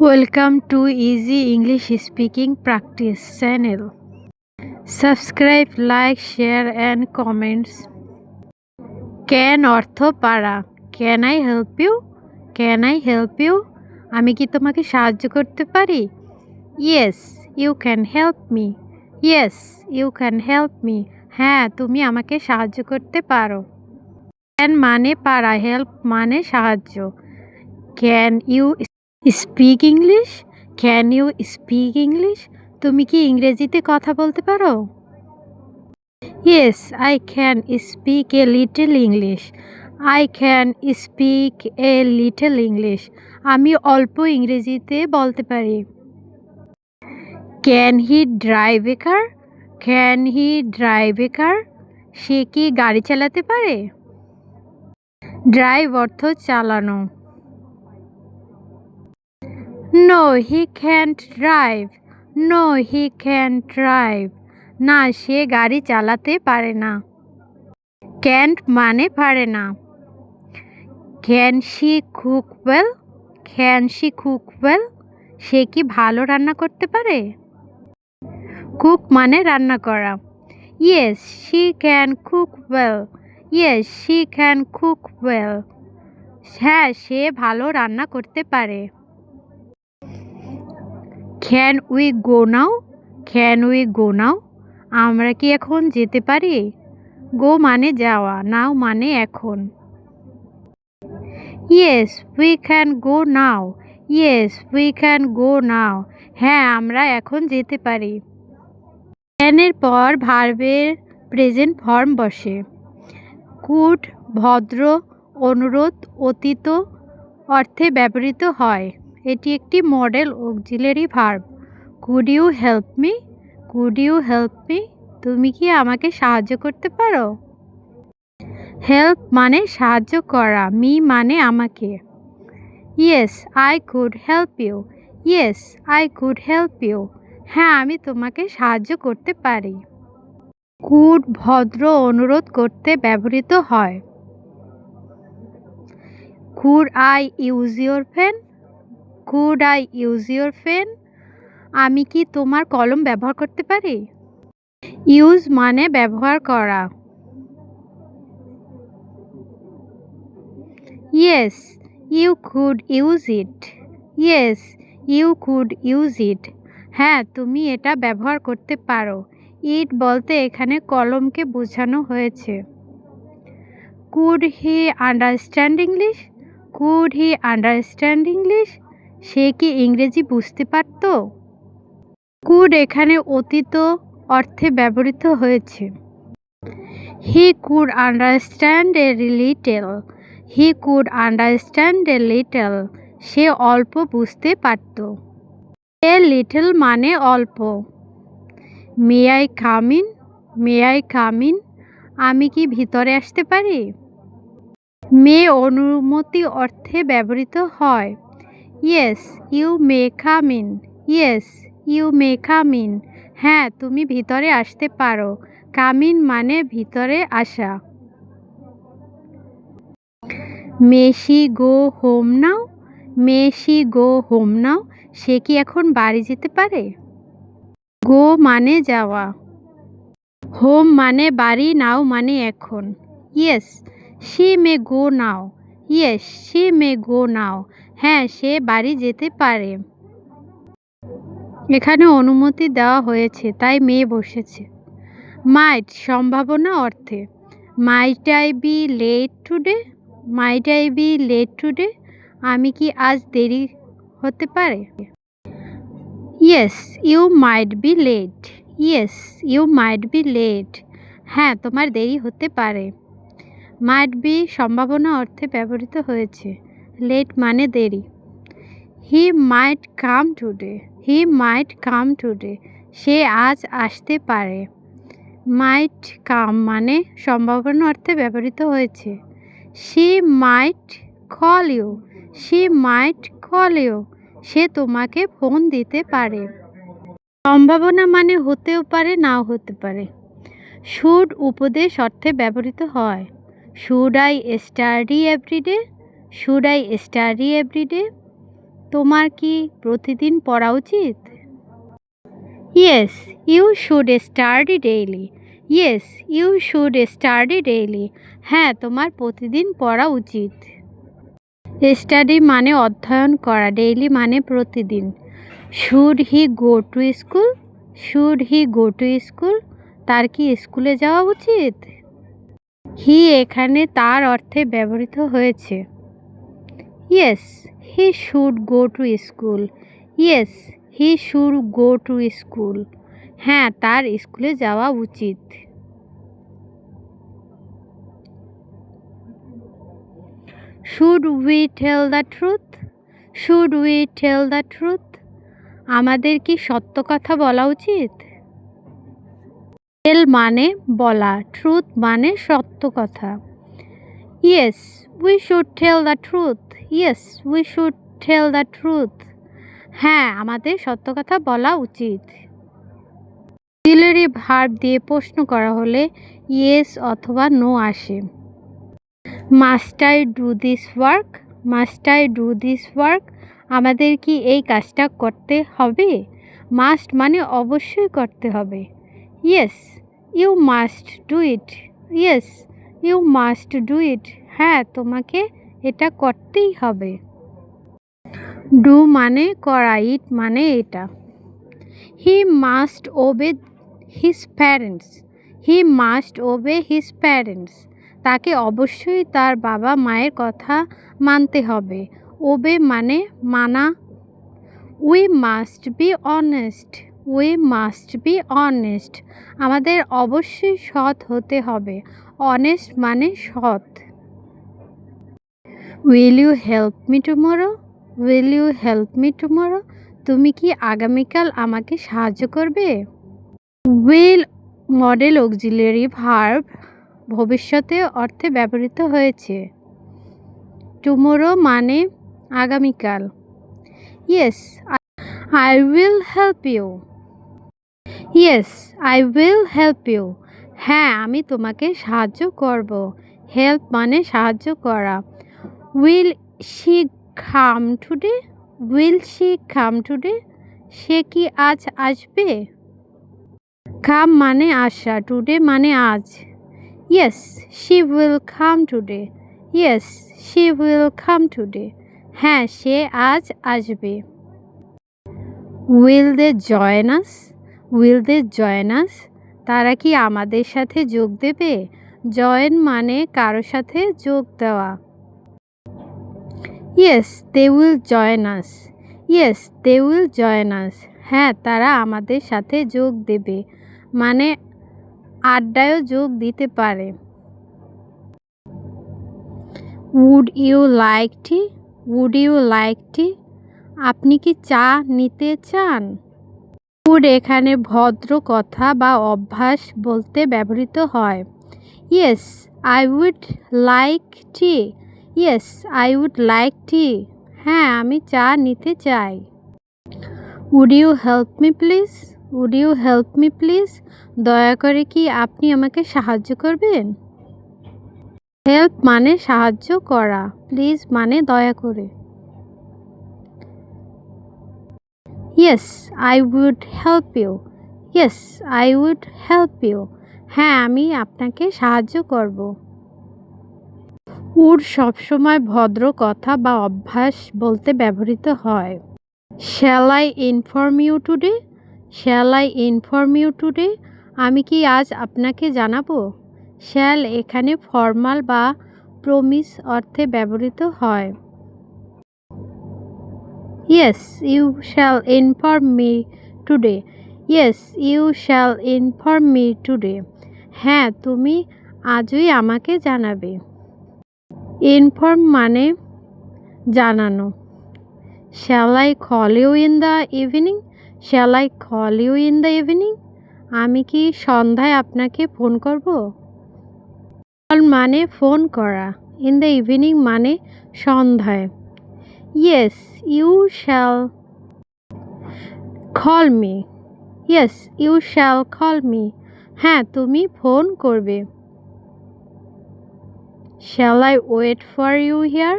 Welcome to Easy English Speaking Practice channel. Subscribe, like, share and comments. Can অর্থ পারা। Can I help you? Can I help you? আমি কি তোমাকে সাহায্য করতে পারি? Yes, you can help me. Yes, you can help me. হ্যাঁ, তুমি আমাকে সাহায্য করতে পারো। Can মানে পারা, help মানে সাহায্য। Can you speak English? Can you speak English? তুমি কি ইংরেজিতে কথা বলতে পারো? Yes, I can speak a little English. I can speak a little English. আমি অল্প ইংরেজিতে বলতে পারি। Can he drive a car? Can he drive a car? সে কি গাড়ি চালাতে পারে? ড্রাইভ অর্থ চালানো। No, he can't drive. No, he can't drive. না, সে গাড়ি চালাতে পারে না। Can't মানে পারে না। Can she cook well? Can she cook well? সে কি ভালো রান্না করতে পারে? Cook মানে রান্না করা। Yes, she can cook well. Yes, she can cook well. হ্যাঁ, সে ভালো রান্না করতে পারে। Can we go now? Can we go now? আমরা কি এখন যেতে পারি? Go মানে যাওয়া, now মানে এখন। Yes, we can go now. Yes, we can go now. হ্যাঁ, আমরা এখন যেতে পারি। Can এর পর ভার্বের প্রেজেন্ট ফর্ম বসে। কুড ভদ্র, অনুরোধ, অতীত অর্থে ব্যবহৃত হয়। এটি একটি modal auxiliary verb. Could you help me? Could you help me? তুমি কি আমাকে সাহায্য করতে পারো? হেল্প মানে সাহায্য করা, মি মানে আমাকে। Yes, I could help you. Yes, I could help you. হ্যাঁ, আমি তোমাকে সাহায্য করতে পারি। কুড ভদ্র, অনুরোধ করতে ব্যবহৃত হয়। Could I use your pen? Could I use your pen? আমি কি তোমার কলম ব্যবহার করতে পারি? ইউজ মানে ব্যবহার করা। Yes, you could use it. Yes, you could use it. হ্যাঁ, তুমি এটা ব্যবহার করতে পারো। ইট বলতে এখানে কলমকে বোঝানো হয়েছে। Could he understand English? Could he understand English? সে কি ইংরেজি বুঝতে পারত? কুড এখানে অতীত অর্থে ব্যবহৃত হয়েছে। He could understand a little. He could understand a little. সে অল্প বুঝতে পারত। এ লিটল মানে অল্প। May I come in? May I come in? আমি কি ভিতরে আসতে পারি? মে অনুমতি অর্থে ব্যবহৃত হয়। Yes, you may come in. Yes, you may come in. হ্যাঁ, তুমি ভিতরে আসতে পারো। কাম ইন মানে ভিতরে আসা। May she go home now? May she go home now? সে কি এখন বাড়ি যেতে পারে? গো মানে যাওয়া। হোম মানে বাড়ি, নাও মানে এখন। Yes, she may go now. Yes, she may go now. হ্যাঁ, সে বাড়ি যেতে পারে। এখানে অনুমতি দেওয়া হয়েছে, তাই মে বসেছে। মাইট সম্ভাবনা অর্থে। Might I be late today? Might I be late today? আমি কি আজ দেরি হতে পারে? Yes, you might be late. Yes, you might be late. হ্যাঁ, তোমার দেরি হতে পারে। মাইট বি সম্ভাবনা অর্থে ব্যবহৃত হয়েছে। লেট মানে দেরি। হি মাইট কাম টুডে। হি মাইট কাম টুডে। সে আজ আসতে পারে। মাইট কাম মানে সম্ভাবনা অর্থে ব্যবহৃত হয়েছে। She might call you. She might call you. সে তোমাকে ফোন দিতে পারে। সম্ভাবনা মানে হতেও পারে, নাও হতে পারে। শুড উপদেশ অর্থে ব্যবহৃত হয়। Should I study everyday? Should I study everyday? তোমার কি প্রতিদিন পড়া উচিত? Yes, you should study daily. Yes, you should study daily. হ্যাঁ, তোমার প্রতিদিন পড়া উচিত। স্টাডি মানে অধ্যয়ন করা, ডেইলি মানে প্রতিদিন। Should he go to school? Should he go to school? তার কি স্কুলে যাওয়া উচিত? হি এখানে তার অর্থে ব্যবহৃত হয়েছে। Yes, he should go to school. Yes, he should go to school. হ্যাঁ, তার স্কুলে যাওয়া উচিত। Should we tell the truth? Should we tell the truth? আমাদের কি সত্য কথা বলা উচিত? টেল মানে বলা, ট্রুথ মানে সত্য কথা। Yes, we should tell the truth. Yes, we should tell the truth. হ্যাঁ, আমাদের সত্য কথা বলা উচিত। অক্সিলারি ভার্ব দিয়ে প্রশ্ন করা হলে ইয়েস অথবা নো আসে। Must I do this work? Must I do this work? আমাদের কি এই কাজটা করতে হবে? মাস্ট মানে অবশ্যই করতে হবে। Yes, you must do it. Yes, you must do it. হ্যাঁ, তোমাকে এটা করতেই হবে। ডু মানে করা, ইট মানে এটা। He must ওবে his parents. He must ওবে his parents. তাকে অবশ্যই তার বাবা মায়ের কথা মানতে হবে। ওবে মানে মানা। We must be honest. We must be honest. আমাদের অবশ্যই সৎ হতে হবে। অনেস্ট মানে সৎ। Will you help me tomorrow? Will you help me tomorrow? তুমি কি আগামীকাল আমাকে সাহায্য করবে? উইল মডেল অক্সিলারি ভার্ব ভবিষ্যতে অর্থে ব্যবহৃত হয়েছে। টুমরো মানে আগামীকাল। Yes, I will help you. Yes, I will help you. হ্যাঁ, আমি তোমাকে সাহায্য করব। হেল্প মানে সাহায্য করা। Will she come today? Will she come today? সে কি আজ আসবে? কাম মানে আসা, টুডে মানে আজ। Yes, she will come today. Yes, she will come today. হ্যাঁ, সে আজ আসবে। Will they join us? Will they join us? তারা কি আমাদের সাথে যোগ দেবে? জয়েন মানে কারো সাথে যোগ দেওয়া। Yes, they will join us. Yes, they will join us. হ্যাঁ, তারা আমাদের সাথে যোগ দেবে, মানে আড্ডায়ও যোগ দিতে পারে। Would you like tea? Would you like tea? আপনি কি চা নিতে চান? উড এখানে ভদ্র কথা বা অভ্যাস বলতে ব্যবহৃত হয়। Yes, I would like tea. Yes, I would like tea. হ্যাঁ, আমি চা নিতে চাই। Would you help me please? Would you help me please? দয়া করে কি আপনি আমাকে সাহায্য করবেন? হেল্প মানে সাহায্য করা, প্লিজ মানে দয়া করে। Yes, I would help you. Yes, I would help you. হ্যাঁ, আমি আপনাকে সাহায্য করব। উড সবসময় ভদ্র কথা বা অভ্যাস বলতে ব্যবহৃত হয়। Shall I inform you today? Shall I inform you today? আমি কি আজ আপনাকে জানাবো? শ্যাল এখানে ফর্মাল বা প্রমিস অর্থে ব্যবহৃত হয়। Yes, you shall inform me today. Yes, you shall inform me today. হ্যাঁ, তুমি আজই আমাকে জানাবে। ইনফর্ম মানে জানানো। Shall I call you in the evening? Shall I call you in the evening? আমি কি সন্ধ্যায় আপনাকে ফোন করব? কল মানে ফোন করা, ইন দ্য ইভিনিং মানে সন্ধ্যায়। Yes, you shall call me. Yes, you shall call me. হ্যাঁ, তুমি ফোন করবে। Shall I wait for you here?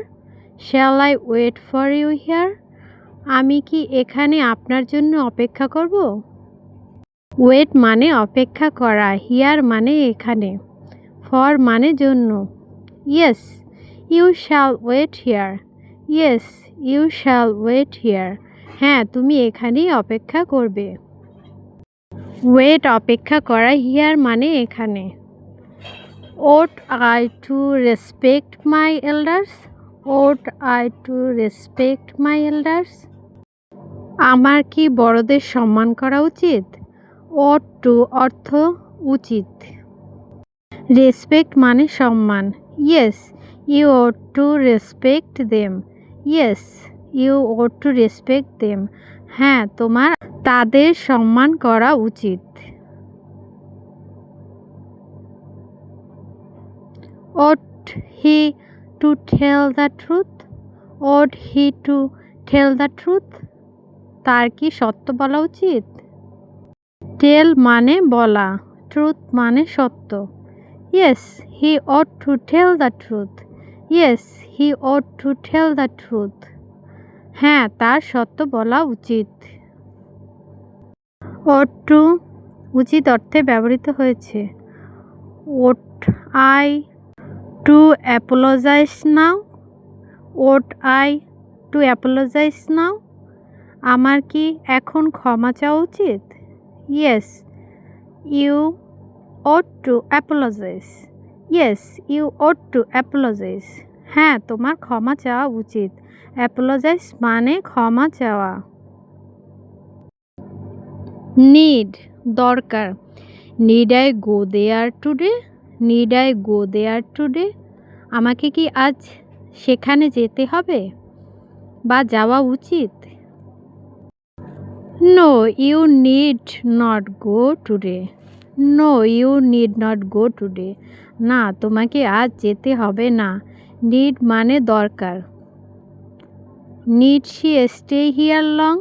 Shall I wait for you here? আমি কি এখানে আপনার জন্য অপেক্ষা করব? ওয়েট মানে অপেক্ষা করা, হিয়ার মানে এখানে, ফর মানে জন্য। Yes you shall wait here. Yes you shall wait here. হ্যাঁ, তুমি এখানেই অপেক্ষা করবে। ওয়েট অপেক্ষা করা, হিয়ার মানে এখানে। Ought I to respect my elders? Ought I to respect my elders? আমার কি বড়দের সম্মান করা উচিত? ওট টু অর্থ উচিত, রেসপেক্ট মানে সম্মান। Yes you ought to respect them. Yes you ought to respect them. হ্যাঁ, তোমার তাদের সম্মান করা উচিত। Ought he to tell the truth? Ought he to tell the truth? তার কি সত্য বলা উচিত? টেল মানে বলা, ট্রুথ মানে সত্য। Yes he ought to tell the truth. Yes he ought to tell the truth. হ্যাঁ, তার সত্য বলা উচিত। ওট টু উচিত অর্থে ব্যবহৃত হয়েছে। Ought I to apologise now? Ought I to apologise now? আমার কি এখন ক্ষমা চাওয়া উচিত? Yes you ought to apologise. Yes you ought to apologise. হ্যাঁ, তোমার ক্ষমা চাওয়া উচিত। অ্যাপোলোজাইজ মানে ক্ষমা চাওয়া। নিড দরকার। Need I go there today? Need I go there today? আমাকে কি আজ সেখানে যেতে হবে বা যাওয়া উচিত? No you need not go today. No you need not go today. না, তোমাকে আজ যেতে হবে না। নিড মানে দরকার। Need she stay here long?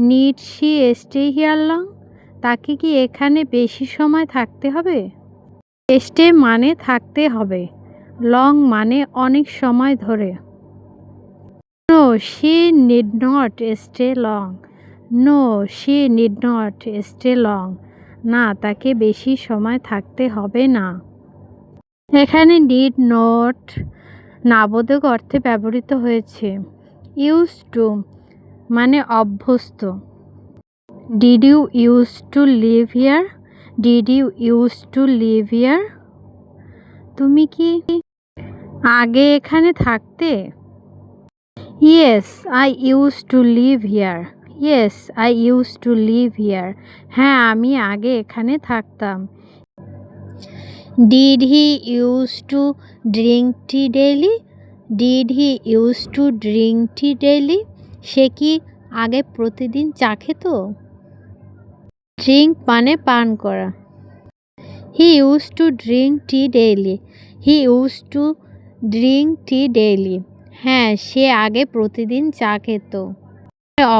Need she stay here long? তাকে কি এখানে বেশি সময় থাকতে হবে? স্টে মানে থাকতে হবে, লং মানে অনেক সময় ধরে। No she need not stay long. No she need not stay long. না, তাকে বেশি সময় থাকতে হবে না। এখানে নিড নট নাবোধক অর্থে ব্যবহৃত হয়েছে। ইউজ টু মানে অভ্যস্ত। Did you use to live here? Did you use to live here? তুমি কি আগে এখানে থাকতে? Yes I use to live here. Yes I use to live here. হ্যাঁ, আমি আগে এখানে থাকতাম। Did he use to drink tea daily? Did he use to drink tea daily? সে কি আগে প্রতিদিন চা খেত? ড্রিঙ্ক মানে পান করা। He use to drink tea daily. He use to drink tea daily. হ্যাঁ, সে আগে প্রতিদিন চা খেত।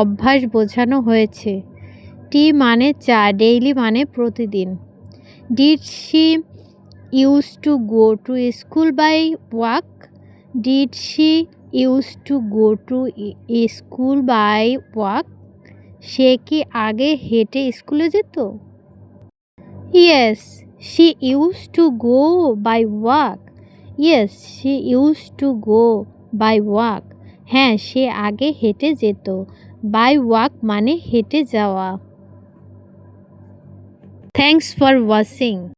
অভ্যাস বোঝানো হয়েছে। টি মানে চা, ডেইলি মানে প্রতিদিন। Did she use to go to school by walk? Did she use to go to school by walk? সে কি আগে হেঁটে স্কুলে যেত? Yes she use to go by walk. Yes she use to go by walk. হ্যাঁ, সে আগে হেঁটে যেত। বাই ওয়াক মানে হেঁটে যাওয়া। Thanks for watching.